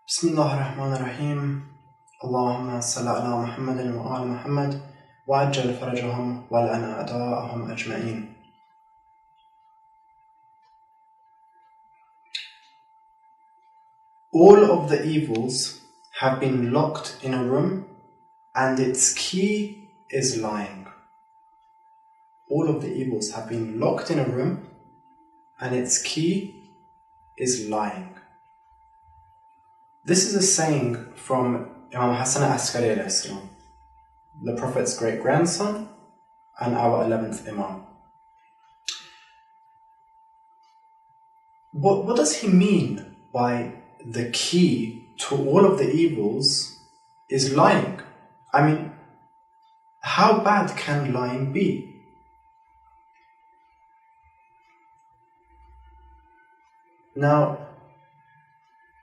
بسم الله الرحمن الرحيم اللهم صل على محمد وآل محمد وعجل فرجهم ولعن أعداءهم أجمعين. All of the evils have been locked in a room and its key is lying. All of the evils have been locked in a room and its key is lying. This is a saying from Imam Hassan al-Askari, the Prophet's great-grandson and our 11th Imam. What does he mean by the key to all of the evils is lying? I mean, how bad can lying be? Now,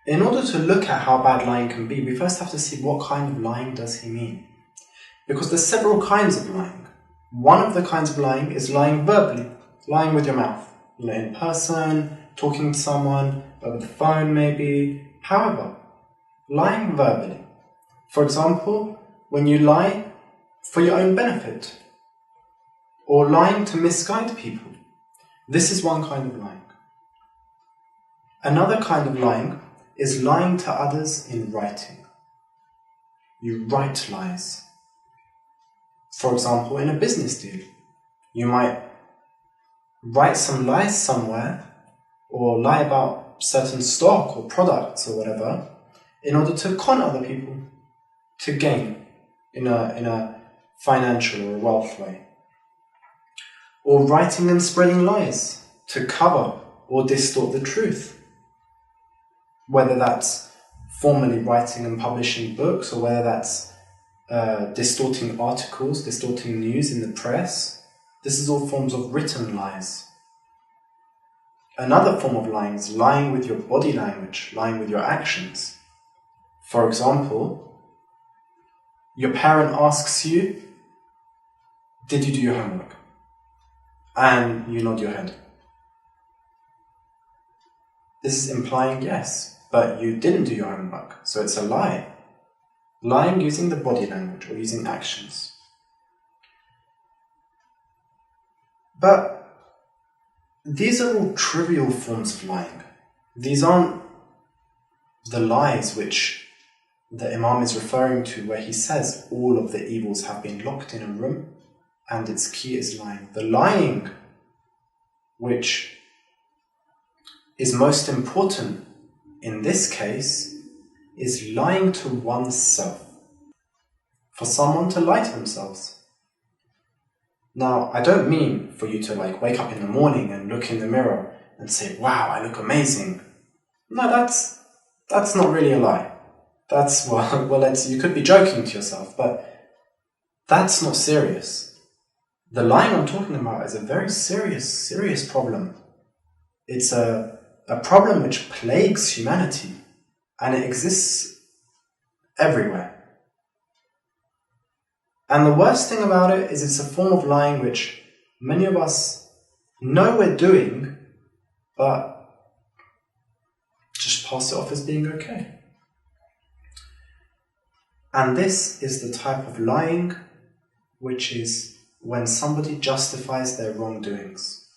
in order to look at how bad lying can be, we first have to see what kind of lying does he mean. Because there's several kinds of lying. One of the kinds of lying is lying verbally, lying with your mouth. In person, talking to someone, over the phone maybe. However, lying verbally. For example, when you lie for your own benefit, or lying to misguide people. This is one kind of lying. Another kind of lying is lying to others in writing. You write lies. For example, in a business deal, you might write some lies somewhere or lie about certain stock or products or whatever in order to con other people to gain in a financial or wealth way. Or writing and spreading lies to cover or distort the truth. Whether that's formally writing and publishing books or whether that's distorting articles, distorting news in the press. This is all forms of written lies. Another form of lying is lying with your body language, lying with your actions. For example, your parent asks you, "Did you do your homework?" And you nod your head. This is implying yes. But you didn't do your homework, so it's a lie. Lying using the body language or using actions. But these are all trivial forms of lying. These aren't the lies which the Imam is referring to where he says all of the evils have been locked in a room and its key is lying. The lying which is most important in this case, is lying to oneself. For someone to lie to themselves. Now, I don't mean for you to wake up in the morning and look in the mirror and say, "Wow, I look amazing." No, that's not really a lie. That's, you could be joking to yourself, but that's not serious. The lying I'm talking about is a very serious problem. It's a problem which plagues humanity, and it exists everywhere. And the worst thing about it is it's a form of lying which many of us know we're doing, but just pass it off as being okay. And this is the type of lying which is when somebody justifies their wrongdoings.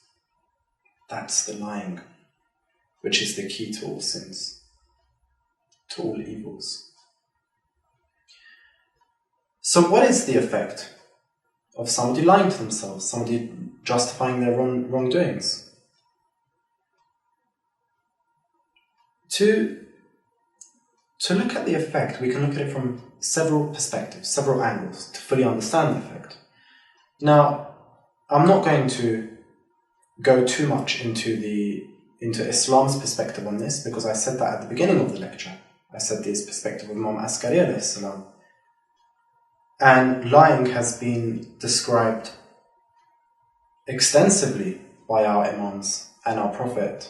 That's the lying which is the key to all sins, to all evils. So what is the effect of somebody lying to themselves, somebody justifying their wrongdoings? To look at the effect, we can look at it from several perspectives, several angles, to fully understand the effect. Now, I'm not going to go too much into Islam's perspective on this, because I said that at the beginning of the lecture. I said this perspective of Imam Hassan al-Askari. And lying has been described extensively by our Imams and our Prophet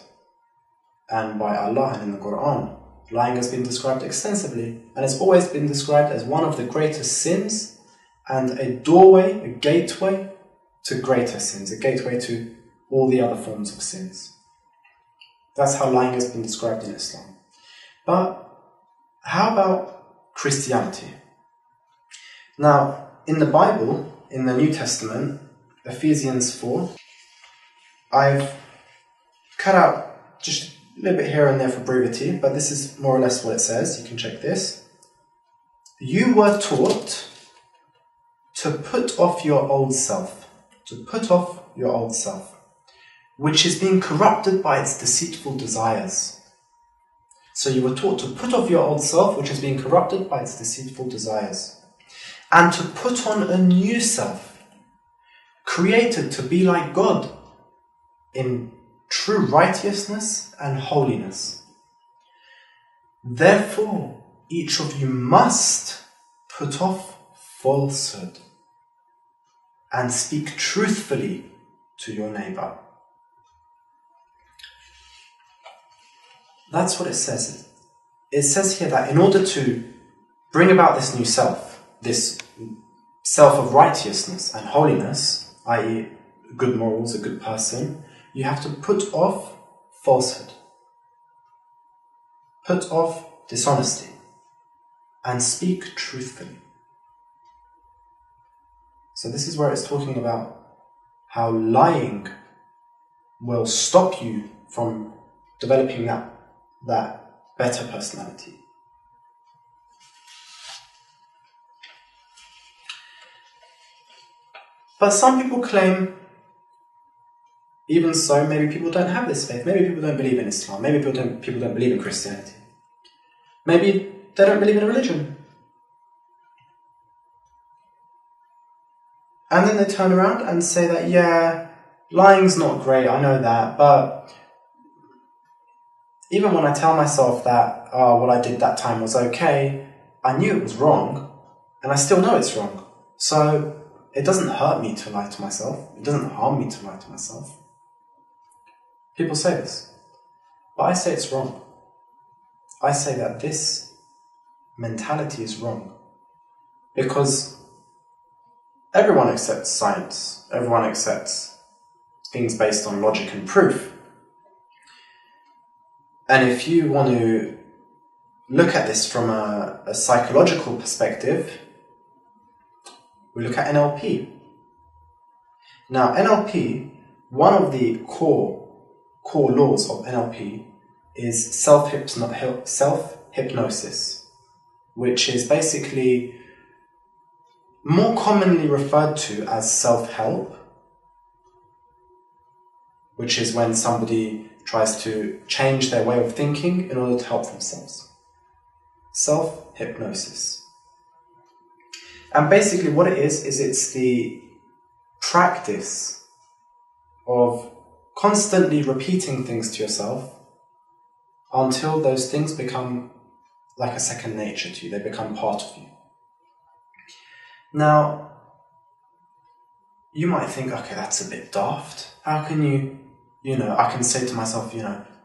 and by Allah and in the Quran. Lying has been described extensively and it's always been described as one of the greatest sins and a doorway, a gateway to greater sins, a gateway to all the other forms of sins. That's how lying has been described in Islam. But how about Christianity? Now, in the Bible, in the New Testament, Ephesians 4, I've cut out just a little bit here and there for brevity, but this is more or less what it says. You can check this. You were taught to put off your old self, which is being corrupted by its deceitful desires. So you were taught to put off your old self, which is being corrupted by its deceitful desires, and to put on a new self, created to be like God in true righteousness and holiness. Therefore, each of you must put off falsehood and speak truthfully to your neighbor. That's what it says. It says here that in order to bring about this new self, this self of righteousness and holiness, i.e. good morals, a good person, you have to put off falsehood, put off dishonesty, and speak truthfully. So this is where it's talking about how lying will stop you from developing that better personality. But some people claim, even so, maybe people don't have this faith. Maybe people don't believe in Islam. Maybe people don't believe in Christianity. Maybe they don't believe in a religion. And then they turn around and say that, yeah, lying's not great, I know that, but even when I tell myself that what I did that time was okay, I knew it was wrong, and I still know it's wrong. So it doesn't hurt me to lie to myself. It doesn't harm me to lie to myself. People say this, but I say it's wrong. I say that this mentality is wrong, because everyone accepts science. Everyone accepts things based on logic and proof. And if you want to look at this from a psychological perspective, we look at NLP. Now, NLP, one of the core laws of NLP is self-hypnosis, which is basically more commonly referred to as self-help, which is when somebody tries to change their way of thinking in order to help themselves. Self-hypnosis. And basically what it is it's the practice of constantly repeating things to yourself until those things become like a second nature to you. They become part of you. Now, you might think, okay, that's a bit daft. How can I can say to myself,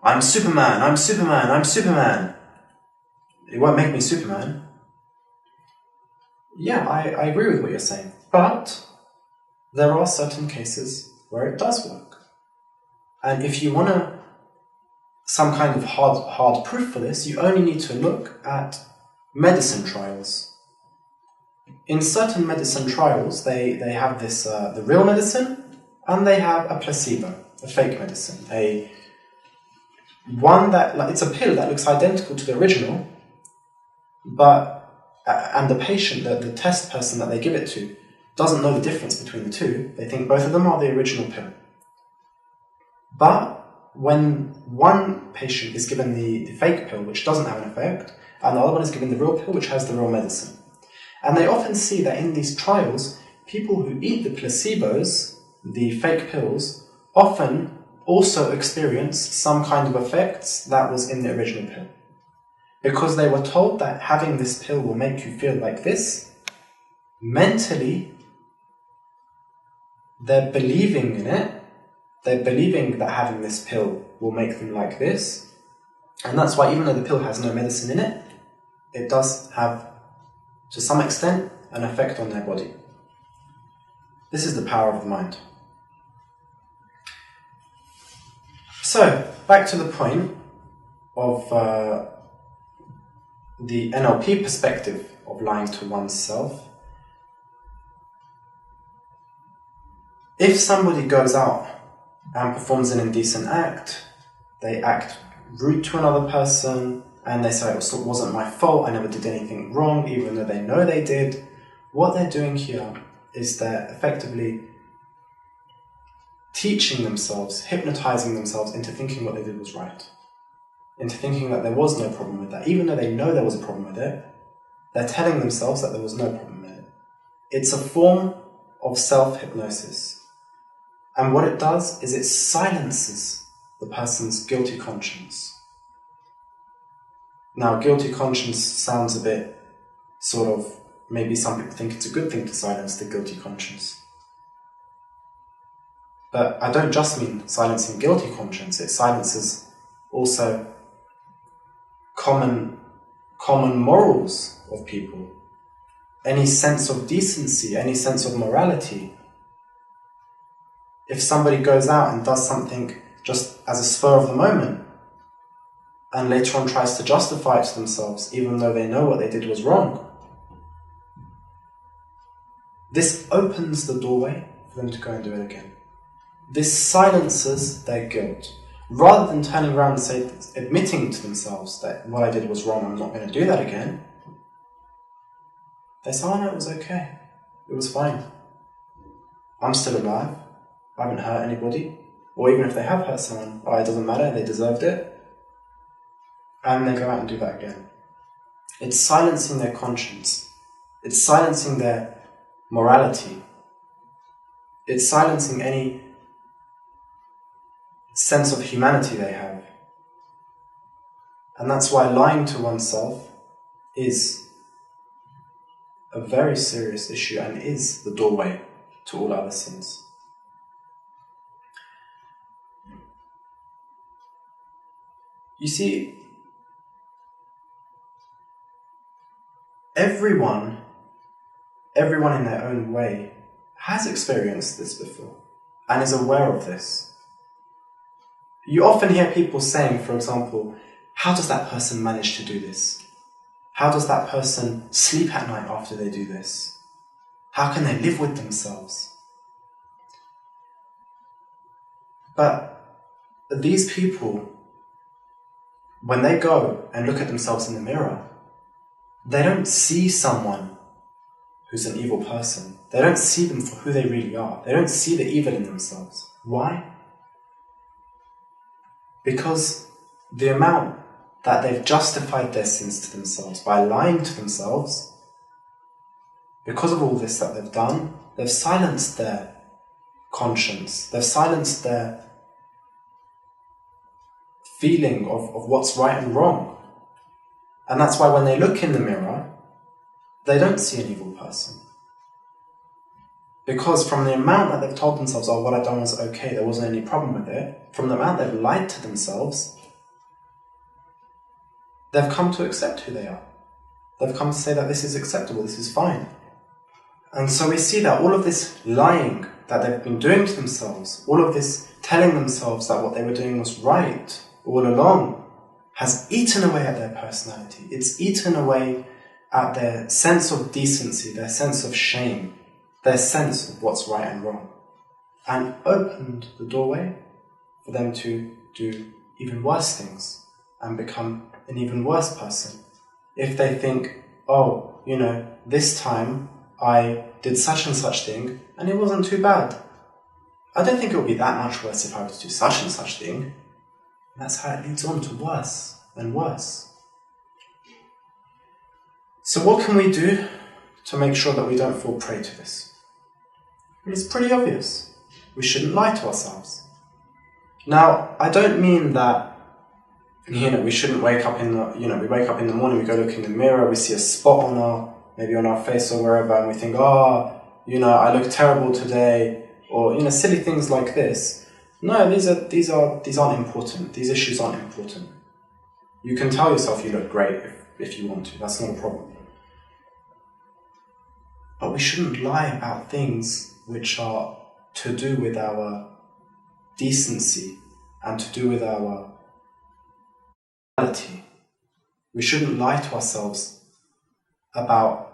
I'm Superman, I'm Superman, I'm Superman. It won't make me Superman. Yeah, I agree with what you're saying. But there are certain cases where it does work. And if you want some kind of hard proof for this, you only need to look at medicine trials. In certain medicine trials, they have this the real medicine, and they have a placebo, a fake medicine, it's a pill that looks identical to the original, and the patient, the test person that they give it to, doesn't know the difference between the two. They think both of them are the original pill. But when one patient is given the fake pill, which doesn't have an effect, and the other one is given the real pill, which has the real medicine. And they often see that in these trials, people who eat the placebos, the fake pills, often also experience some kind of effects that was in the original pill. Because they were told that having this pill will make you feel like this, mentally, they're believing in it. They're believing that having this pill will make them like this. And that's why, even though the pill has no medicine in it, it does have, to some extent, an effect on their body. This is the power of the mind. So, back to the point of the NLP perspective of lying to oneself, if somebody goes out and performs an indecent act, they act rude to another person, and they say it wasn't my fault, I never did anything wrong, even though they know they did, what they're doing here is they're effectively teaching themselves, hypnotizing themselves into thinking what they did was right, into thinking that there was no problem with that. Even though they know there was a problem with it, they're telling themselves that there was no problem with it. It's a form of self-hypnosis. And what it does is it silences the person's guilty conscience. Now, guilty conscience sounds a bit sort of, maybe some people think it's a good thing to silence the guilty conscience. But I don't just mean silencing guilty conscience, it silences also common morals of people, any sense of decency, any sense of morality. If somebody goes out and does something just as a spur of the moment, and later on tries to justify it to themselves, even though they know what they did was wrong, this opens the doorway for them to go and do it again. This silences their guilt. Rather than turning around and admitting to themselves that what I did was wrong, I'm not going to do that again, they say, oh no, it was okay. It was fine. I'm still alive. I haven't hurt anybody. Or even if they have hurt someone, oh, it doesn't matter, they deserved it. And they go out and do that again. It's silencing their conscience. It's silencing their morality. It's silencing any sense of humanity they have. And that's why lying to oneself is a very serious issue and is the doorway to all other sins. You see, everyone in their own way has experienced this before and is aware of this. You often hear people saying, for example, how does that person manage to do this? How does that person sleep at night after they do this? How can they live with themselves? But these people, when they go and look at themselves in the mirror, they don't see someone who's an evil person. They don't see them for who they really are. They don't see the evil in themselves. Why? Because the amount that they've justified their sins to themselves by lying to themselves, because of all this that they've done, they've silenced their conscience, they've silenced their feeling of what's right and wrong. And that's why when they look in the mirror, they don't see an evil person. Because from the amount that they've told themselves, oh, what I've done was okay, there wasn't any problem with it, from the amount they've lied to themselves, they've come to accept who they are. They've come to say that this is acceptable, this is fine. And so we see that all of this lying that they've been doing to themselves, all of this telling themselves that what they were doing was right all along, has eaten away at their personality. It's eaten away at their sense of decency, their sense of shame, their sense of what's right and wrong, and opened the doorway for them to do even worse things and become an even worse person. If they think, oh, this time I did such and such thing and it wasn't too bad. I don't think it would be that much worse if I were to do such and such thing. And that's how it leads on to worse and worse. So what can we do to make sure that we don't fall prey to this? It's pretty obvious. We shouldn't lie to ourselves. Now, I don't mean that, we shouldn't wake up in the, we wake up in the morning, we go look in the mirror, we see a spot maybe on our face or wherever, and we think, I look terrible today, or, silly things like this. No, these aren't important. These issues aren't important. You can tell yourself you look great if you want to. That's not a problem. But we shouldn't lie about things which are to do with our decency and to do with our morality. We shouldn't lie to ourselves about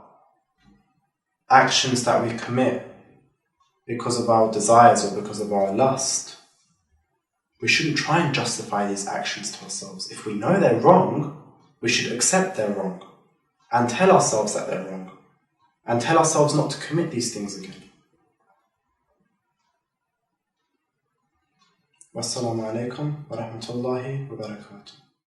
actions that we commit because of our desires or because of our lust. We shouldn't try and justify these actions to ourselves. If we know they're wrong, we should accept they're wrong and tell ourselves that they're wrong and tell ourselves not to commit these things again. Wassalamu alaikum wa rahmatullahi wa barakatuh.